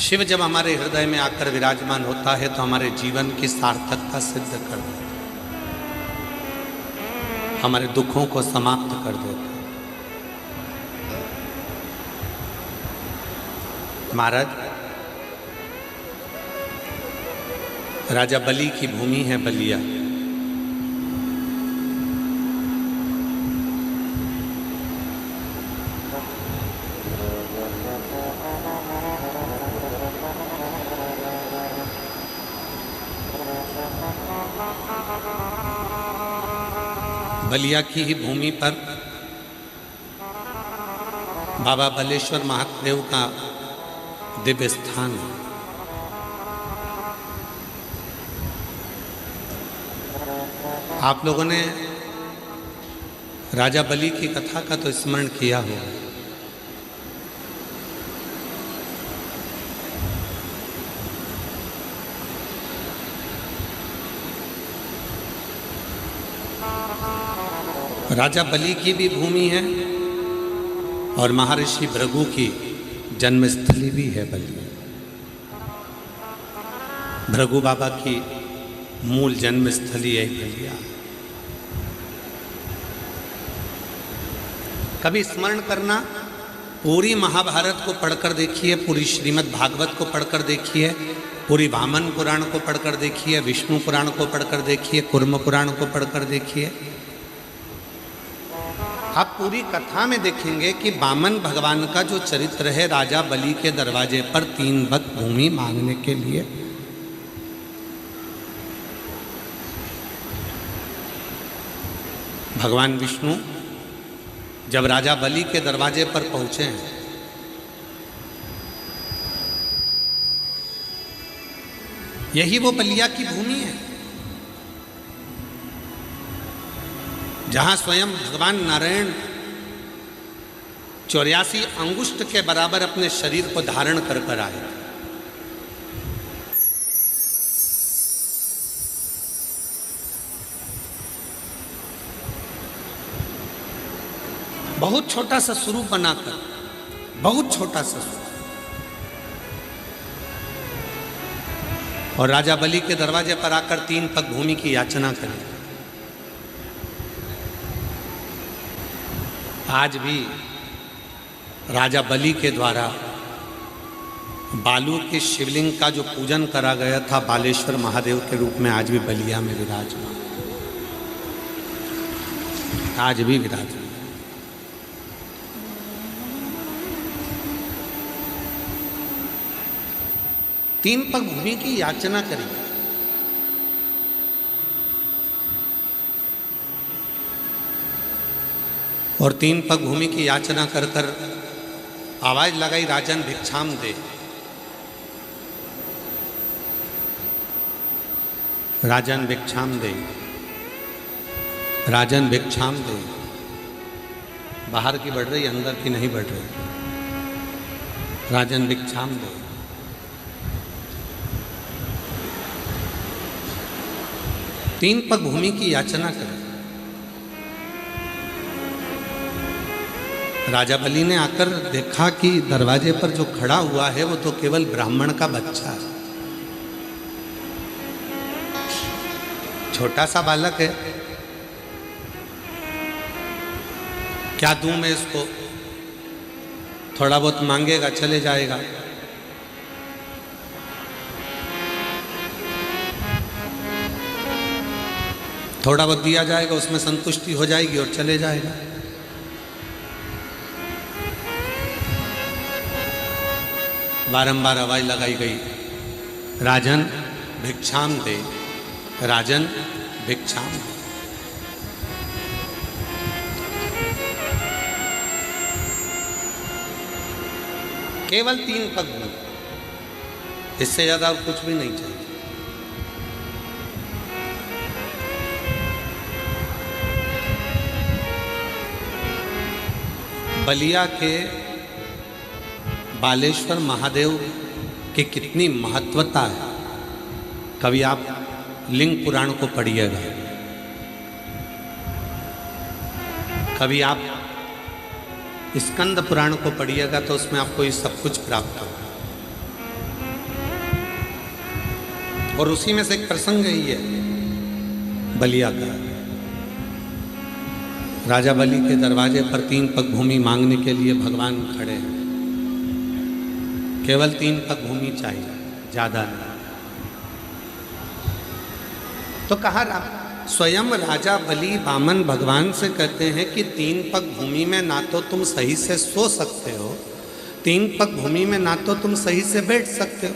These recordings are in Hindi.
शिव जब हमारे हृदय में आकर विराजमान होता है तो हमारे जीवन की सार्थकता सिद्ध कर देता है, हमारे दुखों को समाप्त कर देता है। महाराज, राजा बलि की भूमि है बलिया। बलिया की ही भूमि पर बाबा बलेश्वर महादेव का दिव्य स्थान है। आप लोगों ने राजा बलि की कथा का तो स्मरण किया होगा। राजा बलि की भी भूमि है और महर्षि भृगु की जन्मस्थली भी है बलिया। भृगु बाबा की मूल जन्मस्थली है बलिया। कभी स्मरण करना, पूरी महाभारत को पढ़कर देखिए, पूरी श्रीमद् भागवत को पढ़कर देखिए, पूरी वामन पुराण को पढ़कर देखिए, विष्णु पुराण को पढ़कर देखिए, कूर्म पुराण को पढ़कर देखिए। आप पूरी कथा में देखेंगे कि वामन भगवान का जो चरित्र है, राजा बलि के दरवाजे पर 3 भक्त भूमि मांगने के लिए भगवान विष्णु जब राजा बलि के दरवाजे पर पहुंचे हैं, यही वो बलिया की भूमि है जहां स्वयं भगवान नारायण 84 अंगुष्ठ के बराबर अपने शरीर को धारण कर आए। बहुत छोटा सा स्वरूप बनाकर, बहुत छोटा सा स्वरूप, और राजा बलि के दरवाजे पर आकर 3 पग भूमि की याचना करी। आज भी राजा बलि के द्वारा बालू के शिवलिंग का जो पूजन करा गया था बालेश्वर महादेव के रूप में, आज भी बलिया में विराजमान, आज भी विराजमान। तीन पग भूमि की याचना करी। और 3 पग भूमि की याचना कर कर आवाज लगाई, राजन भिक्षाम दे। राजन भिक्षाम दे, राजन भिक्षाम दे। बाहर की बढ़ रही, अंदर की नहीं बढ़ रही। राजन भिक्षाम दे। तीन पग भूमि की याचना करें। राजा बलि ने आकर देखा कि दरवाजे पर जो खड़ा हुआ है वो तो केवल ब्राह्मण का बच्चा है, छोटा सा बालक है। क्या दूं मैं इसको? थोड़ा बहुत मांगेगा, चले जाएगा। थोड़ा बहुत दिया जाएगा, उसमें संतुष्टि हो जाएगी और चले जाएगा। बारंबार आवाज लगाई गई, राजन भिक्षाम दे, राजन भिक्षाम दे। केवल 3 पग भूमि, इससे ज्यादा और कुछ भी नहीं चाहिए। बलिया के बालेश्वर महादेव की कितनी महत्वता है, कभी आप लिंग पुराण को पढ़िएगा, कभी आप स्कंद पुराण को पढ़िएगा तो उसमें आपको ये सब कुछ प्राप्त होगा। और उसी में से एक प्रसंग ही है बलिया का। राजा बलि के दरवाजे पर 3 पग भूमि मांगने के लिए भगवान खड़े हैं। केवल 3 पग भूमि चाहिए, ज्यादा नहीं। तो कहा स्वयं राजा बलि वामन भगवान से कहते हैं कि 3 पग भूमि में ना तो तुम सही से सो सकते हो, 3 पग भूमि में ना तो तुम सही से बैठ सकते हो,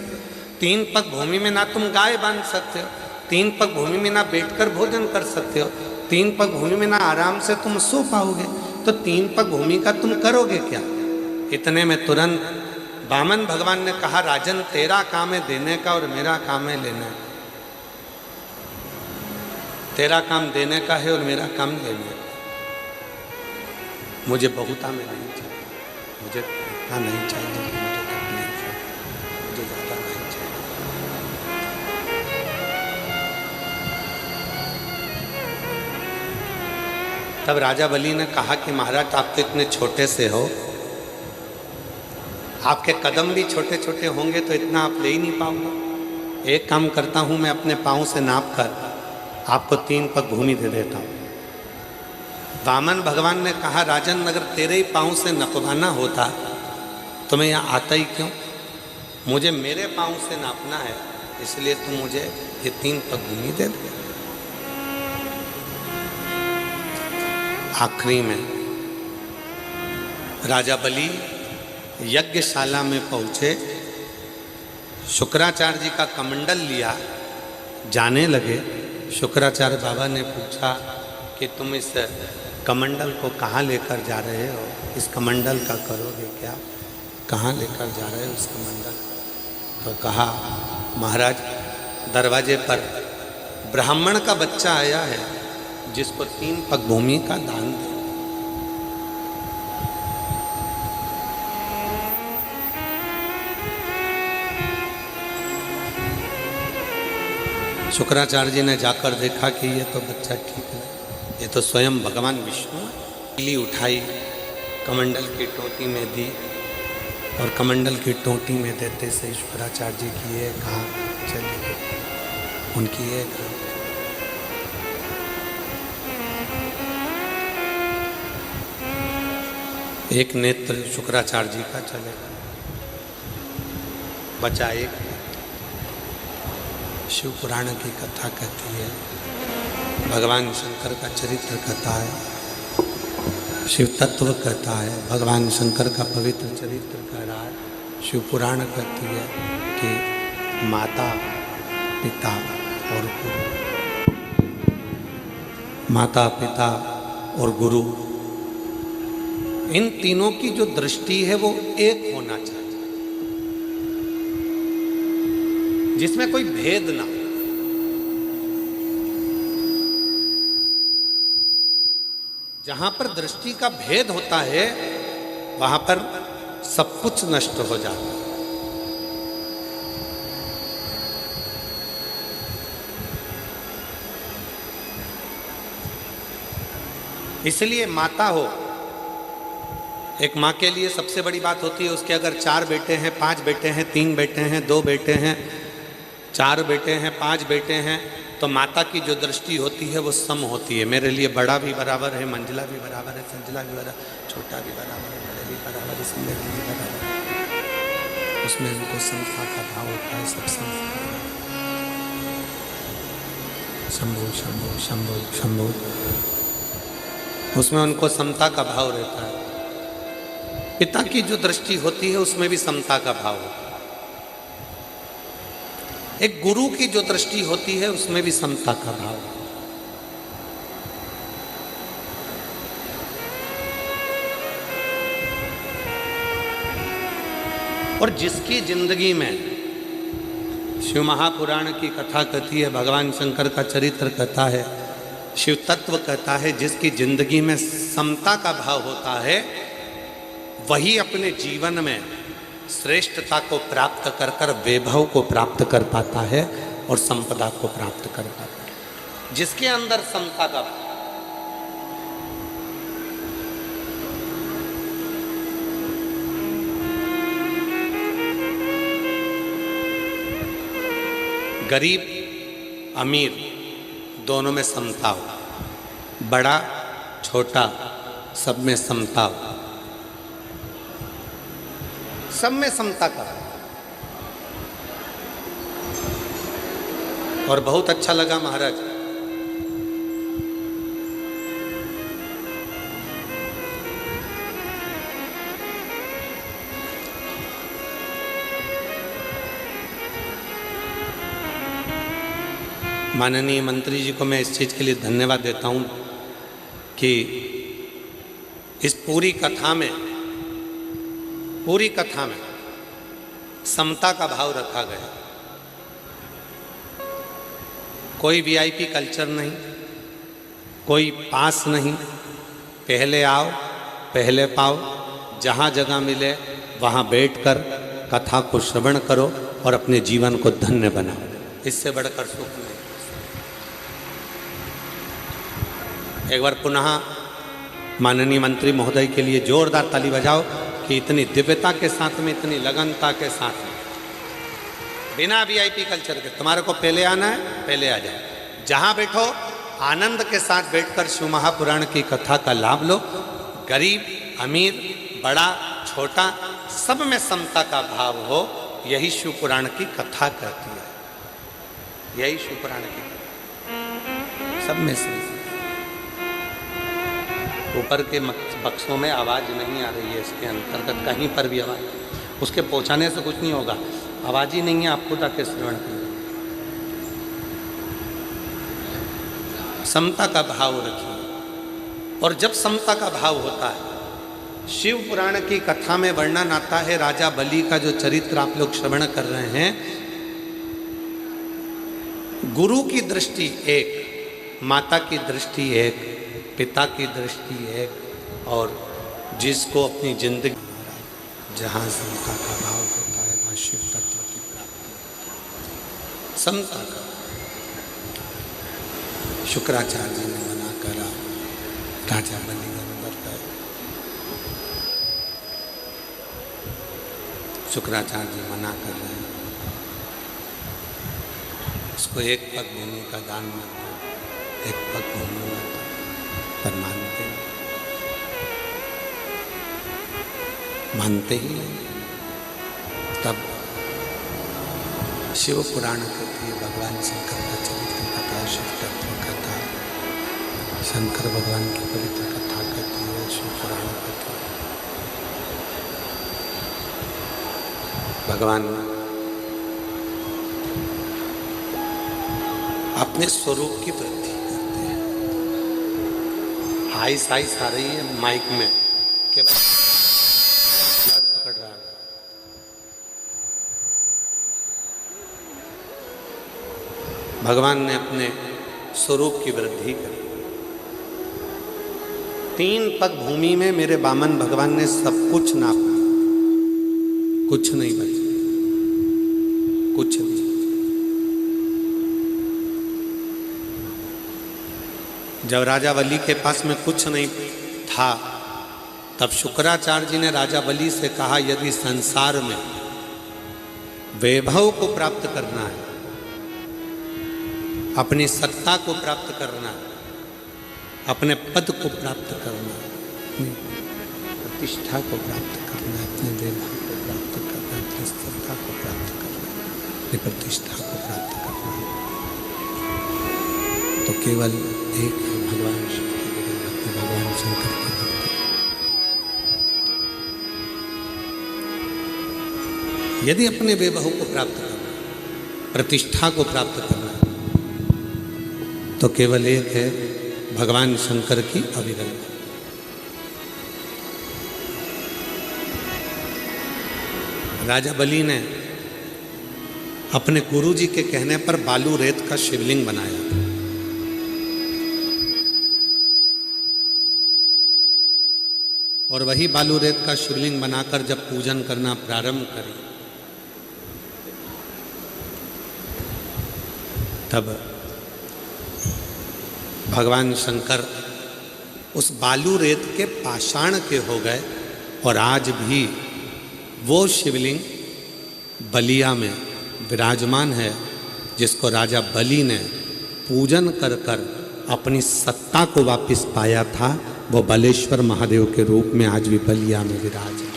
3 पग भूमि में ना तुम गाय बांध सकते हो, 3 पग भूमि में ना बैठकर भोजन कर सकते हो, 3 पग भूमि में ना आराम से तुम सो पाओगे। तो 3 पग भूमि का तुम करोगे क्या? इतने में तुरंत वामन भगवान ने कहा, राजन तेरा काम है देने का और मेरा काम है लेने का। तेरा काम देने का है और मेरा काम लेने का। मुझे बहुता में नहीं चाहिए, मुझे इतना नहीं चाहिए कि मुझे तकलीफ है, मुझे ज़्यादा नहीं चाहिए। तब राजा बलि ने कहा कि महाराज आप तो इतने छोटे से हो, आपके कदम भी छोटे छोटे होंगे तो इतना आप ले ही नहीं पाऊंगा। एक काम करता हूं, मैं अपने पाँव से नाप कर आपको 3 पग भूमि दे देता हूं। वामन भगवान ने कहा, राजन अगर तेरे ही पाँव से नपवाना होता तो मैं यहाँ आता ही क्यों? मुझे मेरे पाँव से नापना है, इसलिए तुम मुझे ये 3 पग भूमि दे दे। आखिरी में राजा बलि यज्ञशाला में पहुंचे, शुक्राचार्य जी का कमंडल लिया, जाने लगे। शुक्राचार्य बाबा ने पूछा कि तुम इस कमंडल को कहाँ लेकर जा रहे हो? इस कमंडल का करोगे क्या? कहाँ लेकर जा रहे हो इस कमंडल? तो कहा, महाराज दरवाजे पर ब्राह्मण का बच्चा आया है जिसको 3 पग भूमि का दान दे। शुक्राचार्य जी ने जाकर देखा कि ये तो बच्चा ठीक है, ये तो स्वयं भगवान विष्णु। पीली उठाई, कमंडल की टोटी में दी और कमंडल की टोटी में देते से शुक्राचार्य जी की ये कहा चली गई, उनकी ये एक नेत्र शुक्राचार्य जी का चलेगा, बचा एक। शिव पुराण की कथा कहती है, भगवान शंकर का चरित्र कथा है, शिव तत्व कथा है, भगवान शंकर का पवित्र चरित्र कह रहा है। शिव पुराण कहती है कि माता पिता और गुरु, माता पिता और गुरु, इन तीनों की जो दृष्टि है वो एक होना चाहिए, जिसमें कोई भेद ना। जहां पर दृष्टि का भेद होता है वहां पर सब कुछ नष्ट हो जाता है। इसलिए माता हो, एक माँ के लिए सबसे बड़ी बात होती है उसके अगर 4 बेटे हैं, 5 बेटे हैं, 3 बेटे हैं, 2 बेटे हैं, 4 बेटे हैं, 5 बेटे हैं, तो माता की जो दृष्टि होती है वो सम होती है। मेरे लिए बड़ा भी बराबर है, मंजिला भी बराबर है, संजिला भी बराबर, छोटा भी बराबर है, बड़े भी बराबर है, जिंदगी भी बराबर है। उसमें उनको समता का भाव होता है। सब शंभु शंभु शंभु शंभु, उसमें उनको समता का भाव रहता है। पिता की जो दृष्टि होती है उसमें भी समता का भाव होता है। एक गुरु की जो दृष्टि होती है उसमें भी समता का भाव है। और जिसकी जिंदगी में शिव महापुराण की कथा कहती है, भगवान शंकर का चरित्र कहता है, शिव तत्व कहता है, जिसकी जिंदगी में समता का भाव होता है वही अपने जीवन में श्रेष्ठता को प्राप्त कर कर वैभव को प्राप्त कर पाता है और संपदा को प्राप्त कर पाता है। जिसके अंदर समता का भाव, गरीब अमीर दोनों में समता हो, बड़ा छोटा सब में समता हो, सब में समता का। और बहुत अच्छा लगा महाराज, माननीय मंत्री जी को मैं इस चीज़ के लिए धन्यवाद देता हूं कि इस पूरी कथा में समता का भाव रखा गया। कोई वीआईपी कल्चर नहीं, कोई पास नहीं, पहले आओ पहले पाओ, जहाँ जगह मिले वहाँ बैठकर कथा को श्रवण करो और अपने जीवन को धन्य बनाओ। इससे बढ़कर सुख नहीं। एक बार पुनः माननीय मंत्री महोदय के लिए जोरदार ताली बजाओ कि इतनी दिव्यता के साथ में, इतनी लगनता के साथ में, बिना वीआईपी कल्चर के तुम्हारे को पहले आना है पहले आ जाओ, जहाँ बैठो आनंद के साथ बैठकर शिव महापुराण की कथा का लाभ लो। गरीब अमीर बड़ा छोटा सब में समता का भाव हो, यही शिव पुराण की कथा कहती है। यही शिव पुराण की कथा, सब में समता। ऊपर के बक्सों में आवाज़ नहीं आ रही है, इसके अंतर्गत कहीं पर भी आवाज़, उसके पहुंचाने से कुछ नहीं होगा। आवाज़ ही नहीं है, आपको ताकि श्रवण करें। समता का भाव रखिए। और जब समता का भाव होता है, शिव पुराण की कथा में वर्णन आता है राजा बलि का, जो चरित्र आप लोग श्रवण कर रहे हैं। गुरु की दृष्टि एक, माता की दृष्टि एक, पिता की दृष्टि एक, और जिसको अपनी जिंदगी, जहाँ समता का भाव होता है वहाँ शिव तत्व की प्राप्ति होती है। समता का शुक्राचार्य जी ने मना करा, राजा बलि अंदर गए, शुक्राचार्य जी मना कर रहे हैं, उसको एक पग भूमि का दान मत दो, एक पग भूमि मत दो, पर मानते ही नहीं। तब शिव पुराण कहती है, भगवान शंकर का चरित्र कथा, शिव तत्व कथा, शंकर भगवान की पवित्र कथा कहती है, शिव पुराण कथा। भगवान अपने स्वरूप की वृद्धि करते हैं। हाई साइस आ रही है माइक में, केवल पकड़ रहा है। भगवान ने अपने स्वरूप की वृद्धि करी। 3 पग भूमि में मेरे बामन भगवान ने सब कुछ नापा, कुछ नहीं बचा, कुछ नहीं। जब राजा बलि के पास में कुछ नहीं था, तब शुक्राचार्य जी ने राजा बलि से कहा, यदि संसार में वैभव को प्राप्त करना है, अपनी सत्ता को प्राप्त करना है, अपने पद को प्राप्त करना है, अपनी प्रतिष्ठा को प्राप्त करना है, अपने वैभव को प्राप्त करना है, अपनी सत्ता को प्राप्त करना है, अपनी प्रतिष्ठा को प्राप्त करना है, तो केवल एक है, भगवान शिव की भक्ति, भगवान शंकर की भक्ति। यदि अपने वैभव को प्राप्त करना, प्रतिष्ठा को प्राप्त करना, तो केवल एक है, भगवान शंकर की अविरल। राजा बलि ने अपने गुरुजी के कहने पर बालू रेत का शिवलिंग बनाया था। और वही बालू रेत का शिवलिंग बनाकर जब पूजन करना प्रारंभ करें, तब भगवान शंकर उस बालू रेत के पाषाण के हो गए। और आज भी वो शिवलिंग बलिया में विराजमान है, जिसको राजा बलि ने पूजन कर कर अपनी सत्ता को वापस पाया था, वो बलेश्वर महादेव के रूप में आज भी बलिया में विराज है।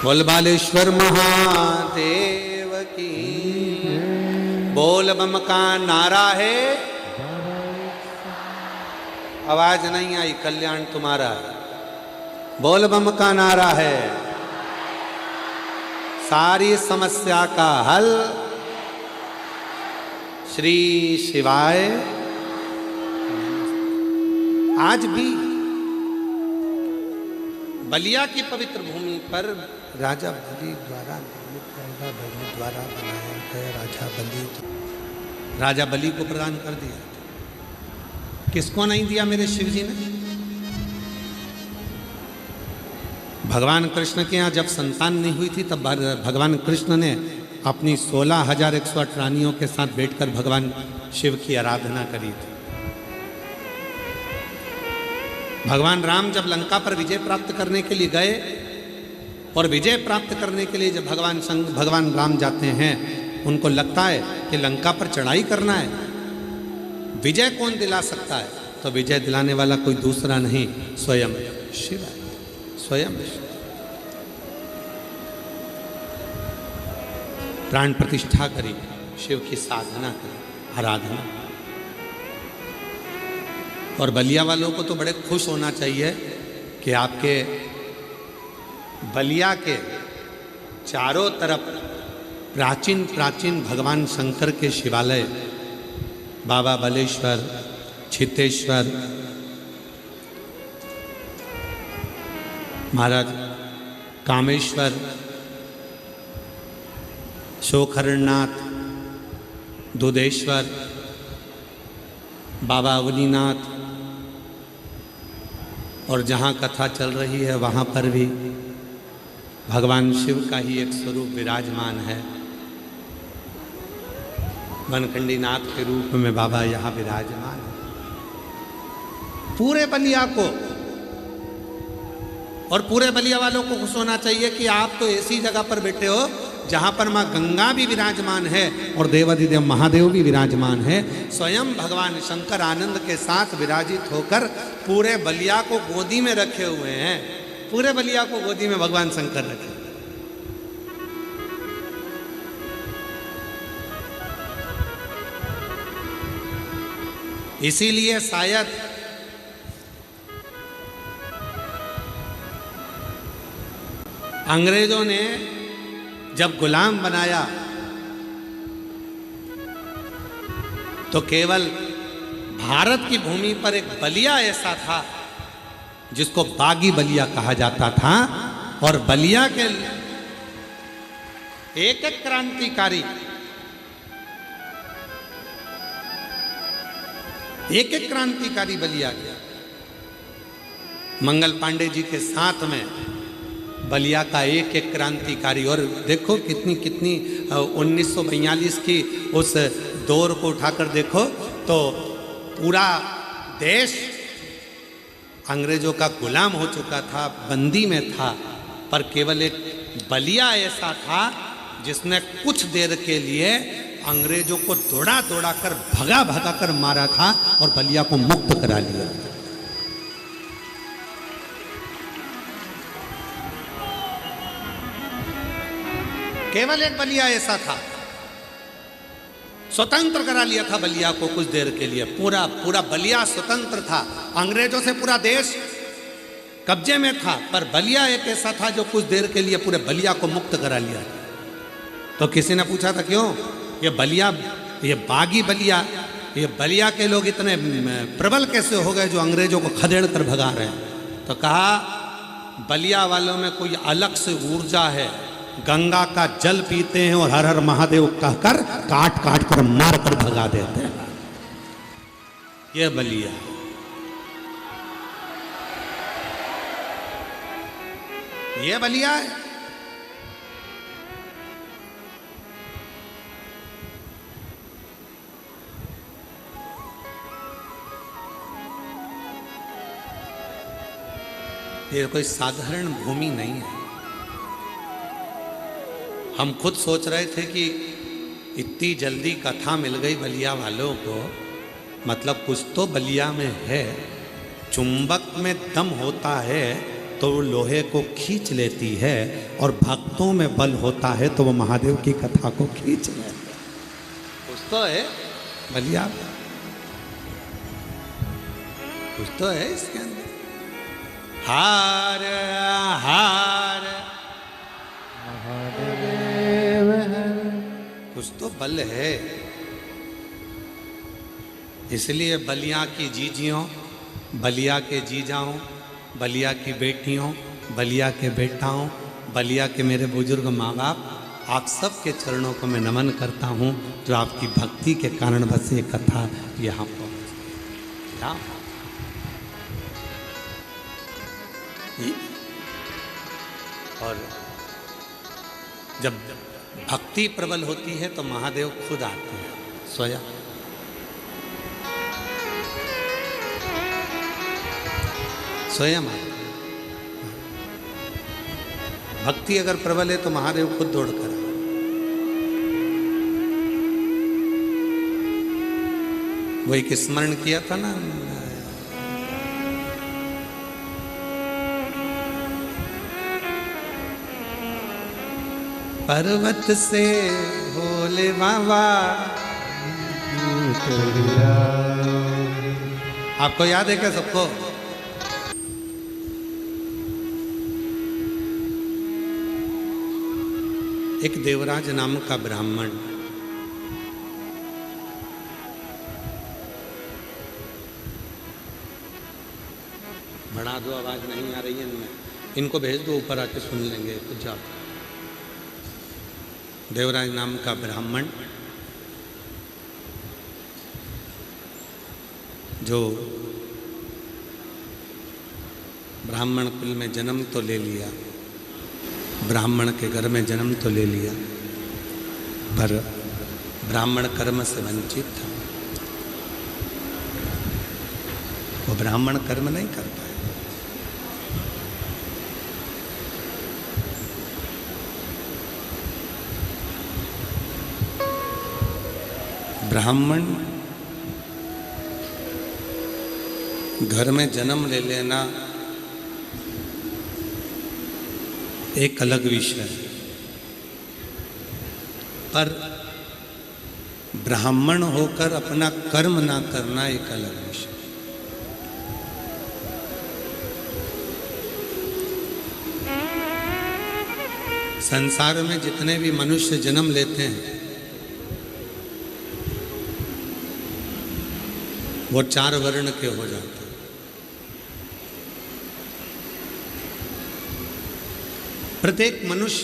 बोल बालेश्वर महादेव की, बोल बम का नारा है। आवाज नहीं आई, कल्याण तुम्हारा है। बोल बम का नारा है, सारी समस्या का हल श्री शिवाय। आज भी बलिया की पवित्र भूमि पर राजा बलि द्वारा बनाया गया राजा बलि को प्रदान कर दिया। किसको नहीं दिया मेरे शिव जी ने? भगवान कृष्ण के यहाँ जब संतान नहीं हुई थी तब भगवान कृष्ण ने अपनी 16,108 रानियों के साथ बैठकर भगवान शिव की आराधना करी थी। भगवान राम जब लंका पर विजय प्राप्त करने के लिए गए और विजय प्राप्त करने के लिए जब भगवान राम जाते हैं, उनको लगता है कि लंका पर चढ़ाई करना है, विजय कौन दिला सकता है? तो विजय दिलाने वाला कोई दूसरा नहीं, स्वयं शिव है। स्वयं प्राण प्रतिष्ठा करी, शिव की साधना करी, आराधना। और बलिया वालों को तो बड़े खुश होना चाहिए कि आपके बलिया के चारों तरफ प्राचीन प्राचीन भगवान शंकर के शिवालय, बाबा बलेश्वर, छितेश्वर, महाराज कामेश्वर, शोखरनाथ, दुधेश्वर, बाबा अवनीनाथ, और जहाँ कथा चल रही है वहाँ पर भी भगवान शिव का ही एक स्वरूप विराजमान है। वनखंडी नाथ के रूप में बाबा यहाँ विराजमान है। पूरे बलिया को और पूरे बलिया वालों को खुश होना चाहिए कि आप तो ऐसी जगह पर बैठे हो जहाँ पर माँ गंगा भी विराजमान है और देवाधिदेव महादेव भी विराजमान है। स्वयं भगवान शंकर आनंद के साथ विराजित होकर पूरे बलिया को गोदी में रखे हुए हैं। पूरे बलिया को गोदी में भगवान शंकर रखे। इसीलिए शायद अंग्रेजों ने जब गुलाम बनाया तो केवल भारत की भूमि पर एक बलिया ऐसा था जिसको बागी बलिया कहा जाता था, और बलिया के एक एक क्रांतिकारी, एक एक क्रांतिकारी बलिया के मंगल पांडे जी के साथ में बलिया का एक एक क्रांतिकारी। और देखो कितनी कितनी 1942 की उस दौर को उठाकर देखो तो पूरा देश अंग्रेजों का गुलाम हो चुका था, बंदी में था, पर केवल एक बलिया ऐसा था जिसने कुछ देर के लिए अंग्रेजों को दौड़ा दौड़ा कर भगा भगा कर मारा था और बलिया को मुक्त करा लिया। केवल एक बलिया ऐसा था, स्वतंत्र करा लिया था बलिया को कुछ देर के लिए। पूरा पूरा बलिया स्वतंत्र था, अंग्रेजों से पूरा देश कब्जे में था, पर बलिया एक ऐसा था जो कुछ देर के लिए पूरे बलिया को मुक्त करा लिया। तो किसी ने पूछा था क्यों ये बलिया, ये बागी बलिया, ये बलिया के लोग इतने प्रबल कैसे हो गए जो अंग्रेजों को खदेड़ कर भगा रहे हैं? तो कहा बलिया वालों में कोई अलग से ऊर्जा है, गंगा का जल पीते हैं और हर हर महादेव कहकर काट काट कर मार कर भगा देते हैं। ये बलिया, ये बलिया है। ये कोई साधारण भूमि नहीं है। हम खुद सोच रहे थे कि इतनी जल्दी कथा मिल गई बलिया वालों को, मतलब कुछ तो बलिया में है। चुंबक में दम होता है तो वो लोहे को खींच लेती है, और भक्तों में बल होता है तो वो महादेव की कथा को खींच लेती है। कुछ तो है बलिया, कुछ तो है इसके अंदर। हार हार महादेव है, कुछ तो बल है। इसलिए बलिया की जीजियों, बलिया के जीजाओं, बलिया की बेटियों, बलिया के बेटाओं, बलिया के मेरे बुजुर्ग माँ बाप, आप सब के चरणों को मैं नमन करता हूँ, जो आपकी भक्ति के कारण बस ये कथा यहाँ पहुँची। और जब भक्ति प्रबल होती है तो महादेव खुद आते हैं स्वयं। स्वयं आते हैं। भक्ति अगर प्रबल है तो महादेव खुद दौड़ कर, वही कि स्मरण किया था ना, पर्वत से भोले बाबा। आपको याद है क्या सबको? एक देवराज नाम का ब्राह्मण बढ़ा दो, आवाज नहीं आ रही है इनमें, इनको भेज दो ऊपर आके सुन लेंगे कुछ। जाओ। देवराज नाम का ब्राह्मण जो ब्राह्मण कुल में जन्म तो ले लिया, ब्राह्मण के घर में जन्म तो ले लिया, पर ब्राह्मण कर्म से वंचित था। वो ब्राह्मण कर्म नहीं कर पाया। ब्राह्मण घर में जन्म ले लेना एक अलग विषय है, पर ब्राह्मण होकर अपना कर्म ना करना एक अलग विषय। संसार में जितने भी मनुष्य जन्म लेते हैं वो 4 वर्ण के हो जाते हैं। प्रत्येक मनुष्य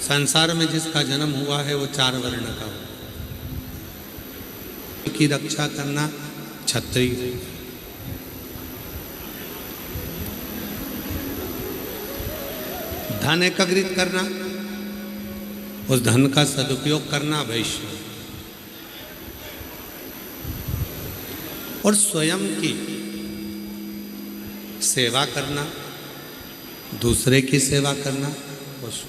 संसार में जिसका जन्म हुआ है वो 4 वर्ण का हो। की रक्षा करना क्षत्रिय, धन एकत्रित करना, उस धन का सदुपयोग करना वैश्य, और स्वयं की सेवा करना, दूसरे की सेवा करना पशु।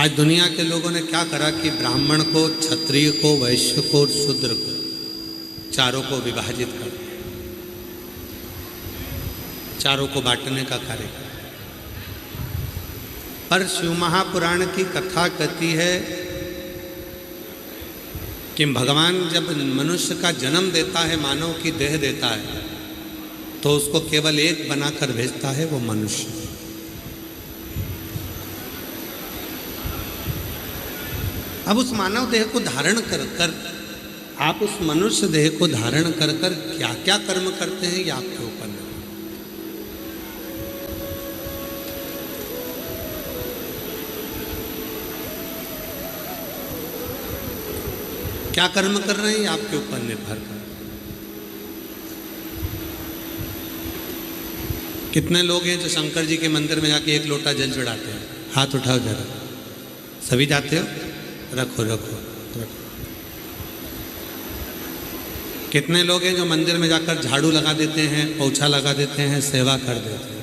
आज दुनिया के लोगों ने क्या करा कि ब्राह्मण को, क्षत्रिय को, वैश्य को और शूद्र को, चारों को विभाजित कर दिया, चारों को बांटने का कार्य किया। पर शिव महापुराण की कथा कहती है कि भगवान जब मनुष्य का जन्म देता है, मानव की देह देता है, तो उसको केवल एक बनाकर भेजता है, वो मनुष्य। अब उस मानव देह को धारण कर कर आप उस मनुष्य देह को धारण कर कर क्या क्या कर्म करते हैं, ये आपके ऊपर है। क्या कर्म कर रहे हैं ये आपके ऊपर निर्भर कर। कितने लोग हैं जो शंकर जी के मंदिर में जाके 1 लोटा जल चढ़ाते हैं? हाथ उठाओ जरा। सभी जाते हो? रखो रखो रखो। कितने लोग हैं जो मंदिर में जाकर झाड़ू लगा देते हैं, पोछा लगा देते हैं, सेवा कर देते हैं?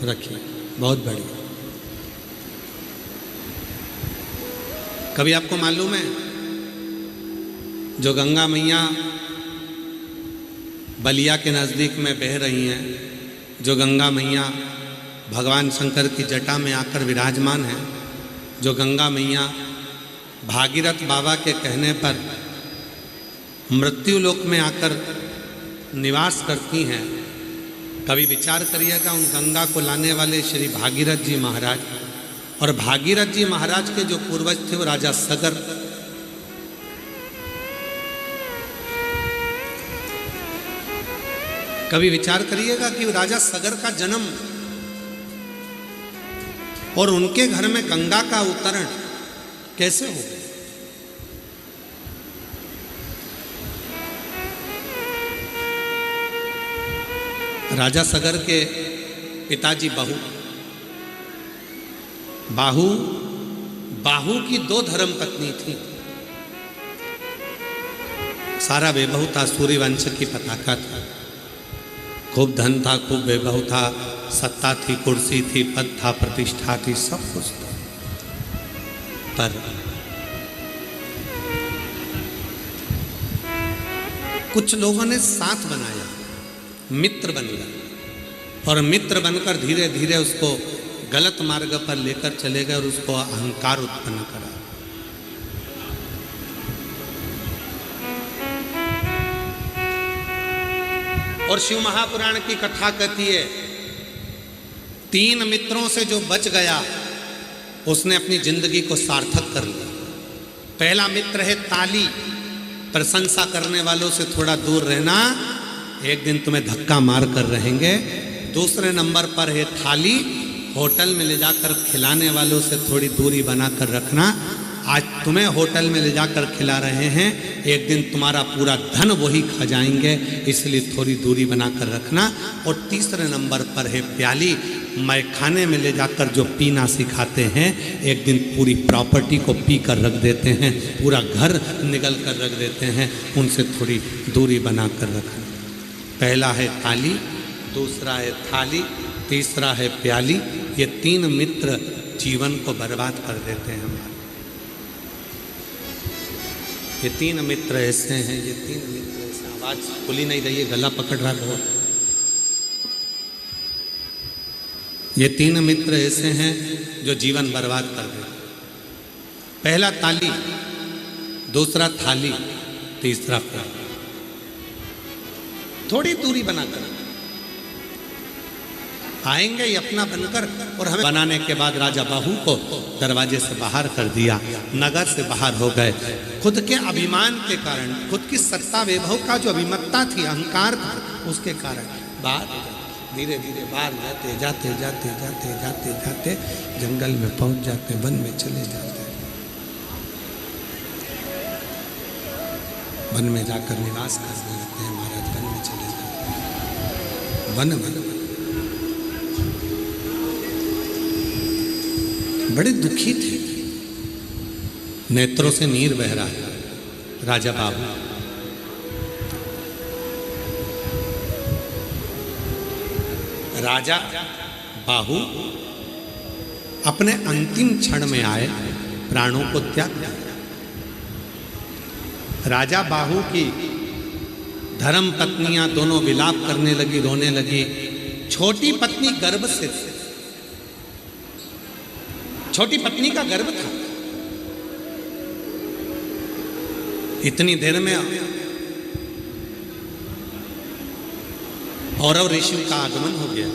रखिए, बहुत बढ़िया। कभी आपको मालूम है जो गंगा मैया बलिया के नज़दीक में बह रही हैं, जो गंगा मैया भगवान शंकर की जटा में आकर विराजमान है, जो गंगा मैया भागीरथ बाबा के कहने पर मृत्यु लोक में आकर निवास करती हैं। कभी विचार करिएगा उन गंगा को लाने वाले श्री भागीरथ जी महाराज, और भागीरथ जी महाराज के जो पूर्वज थे वो राजा सगर। कभी विचार करिएगा कि राजा सगर का जन्म और उनके घर में गंगा का अवतरण कैसे हो गया। राजा सगर के पिताजी बाहु की 2 धर्म पत्नी थी। सारा वैभव था, सूर्यवंश की पताका था, खूब धन था, खूब वैभव था, सत्ता थी, कुर्सी थी, पद था, प्रतिष्ठा थी, सब कुछ था। पर कुछ लोगों ने साथ बनाया, मित्र बन गया, और मित्र बनकर धीरे धीरे उसको गलत मार्ग पर लेकर चले गए और उसको अहंकार उत्पन्न करा। और शिव महापुराण की कथा कहती है 3 मित्रों से जो बच गया उसने अपनी जिंदगी को सार्थक कर लिया। पहला मित्र है ताली, प्रशंसा करने वालों से थोड़ा दूर रहना, एक दिन तुम्हें धक्का मार कर रहेंगे। दूसरे नंबर पर है थाली, होटल में ले जाकर खिलाने वालों से थोड़ी दूरी बनाकर रखना। आज तुम्हें होटल में ले जाकर खिला रहे हैं, एक दिन तुम्हारा पूरा धन वही खा जाएंगे, इसलिए थोड़ी दूरी बनाकर रखना। और तीसरे नंबर पर है प्याली, मैखाने में ले जाकर जो पीना सिखाते हैं, एक दिन पूरी प्रॉपर्टी को पी कर रख देते हैं, पूरा घर निगल कर रख देते हैं, उनसे थोड़ी दूरी बनाकर रखना। पहला है ताली, दूसरा है थाली, तीसरा है प्याली। ये 3 मित्र जीवन को बर्बाद कर देते हैं हमारे। ये 3 मित्र ऐसे हैं, ये 3 मित्र ऐसे। आवाज़ खुली नहीं रही है, गला पकड़ रहा बहुत। ये 3 मित्र ऐसे हैं जो जीवन बर्बाद कर देते। पहला ताली, दूसरा थाली, तीसरा प्याली। थोड़ी दूरी बनाकर आएंगे ये अपना बनकर, और हमें बनाने के बाद राजा बाहु को दरवाजे से बाहर कर दिया, नगर से बाहर हो गए। खुद के अभिमान के कारण, खुद की सत्ता वैभव का जो अभिमत्ता थी, अहंकार था, उसके कारण बाहर धीरे धीरे बाहर जाते जाते जाते जाते जाते जाते जंगल में पहुंच जाते, वन में चले जाते। वन में जाकर निवास करने लगते हैं महाराज, वन में चले जाते। वन बड़े दुखी थे, नेत्रों से नीर बह रहा है राजा बाबू। राजा बाहु अपने अंतिम क्षण में आए, प्राणों को त्याग दिया। राजा बाहु की धर्म पत्नियां दोनों विलाप करने लगी, रोने लगी। छोटी पत्नी गर्भ से, छोटी पत्नी का गर्भ था। इतनी देर में औरव ऋषि का आगमन हो गया।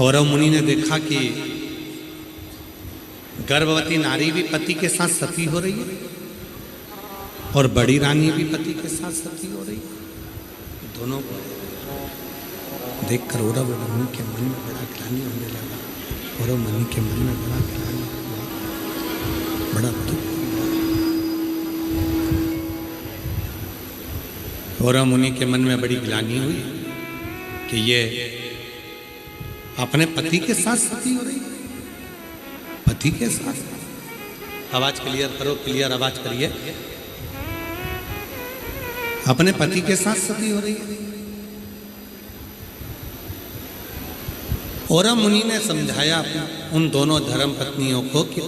औरव मुनि ने देखा कि गर्भवती नारी भी पति के साथ सती हो रही है और बड़ी रानी भी पति के साथ सती हो रही है। दोनों को देखकर औरव मुनि के मन में बड़ा ग्लानि होने लगा। औरव मुनि के मन में बड़ा ग्लानि हुआ, बड़ा दुख। औरव मुनि के मन में बड़ी ग्लानि हुई कि ये अपने पति के साथ सती हो रही है। पति के साथ, आवाज क्लियर करो, क्लियर आवाज करिए। अपने पति के साथ सती हो रही है। औरव मुनि ने समझाया उन दोनों धर्म पत्नियों को कि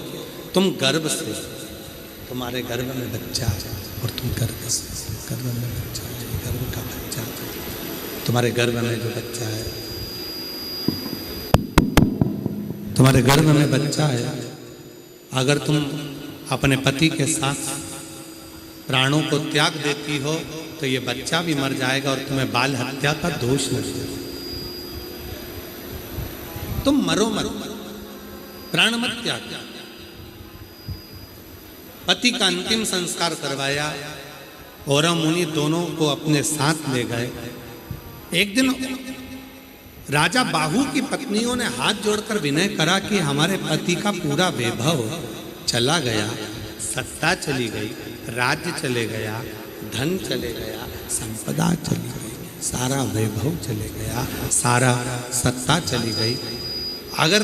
तुम गर्भ से, तुम्हारे गर्भ में बच्चा है और तुम गर्भ में बच्चा है, गर्भ का बच्चा, तुम्हारे गर्भ में जो बच्चा है, तुम्हारे गर्भ में बच्चा है, अगर तुम अपने पति के साथ प्राणों को त्याग देती हो तो ये बच्चा भी मर जाएगा और तुम्हें बाल हत्या का दोष लगेगा। तुम मरो मरो, प्राण मत त्याग। पति का अंतिम संस्कार करवाया, औरव मुनि दोनों को अपने साथ ले गए। एक दिन राजा बाहु की पत्नियों ने हाथ जोड़कर विनय करा कि हमारे पति का पूरा वैभव चला गया, सत्ता चली गई, राज्य चले गया, धन चले गया, संपदा चली गई, सारा वैभव चले गया, सारा सत्ता चली गई। अगर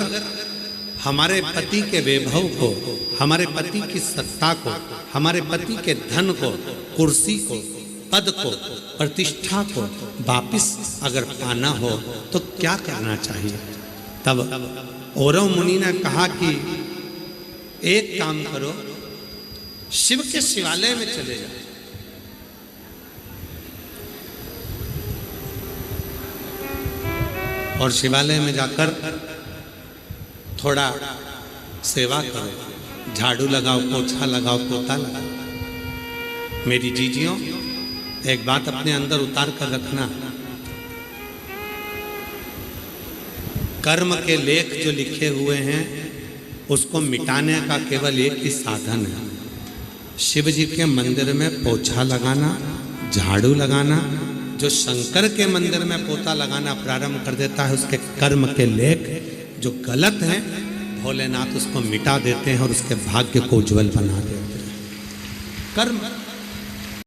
हमारे पति के वैभव को, हमारे पति की सत्ता को, हमारे पति के धन को, कुर्सी को, पद को, प्रतिष्ठा को वापिस अगर पाना हो तो क्या करना चाहिए? तब औरव मुनि ने कहा कि एक काम करो, शिव के शिवालय में चले जाओ, और शिवालय में जाकर थोड़ा सेवा करो, झाड़ू लगाओ, पोछा लगाओ, पोता लगाओ। मेरी जीजियों, एक बात अपने अंदर उतार कर रखना, कर्म के लेख जो लिखे हुए हैं उसको मिटाने का केवल एक ही साधन है, शिव जी के मंदिर में पोछा लगाना, झाड़ू लगाना। जो शंकर के मंदिर में पोता लगाना प्रारंभ कर देता है, उसके कर्म के लेख जो गलत हैं, भोलेनाथ उसको मिटा देते हैं और उसके भाग्य को उज्जवल बना देते हैं। कर्म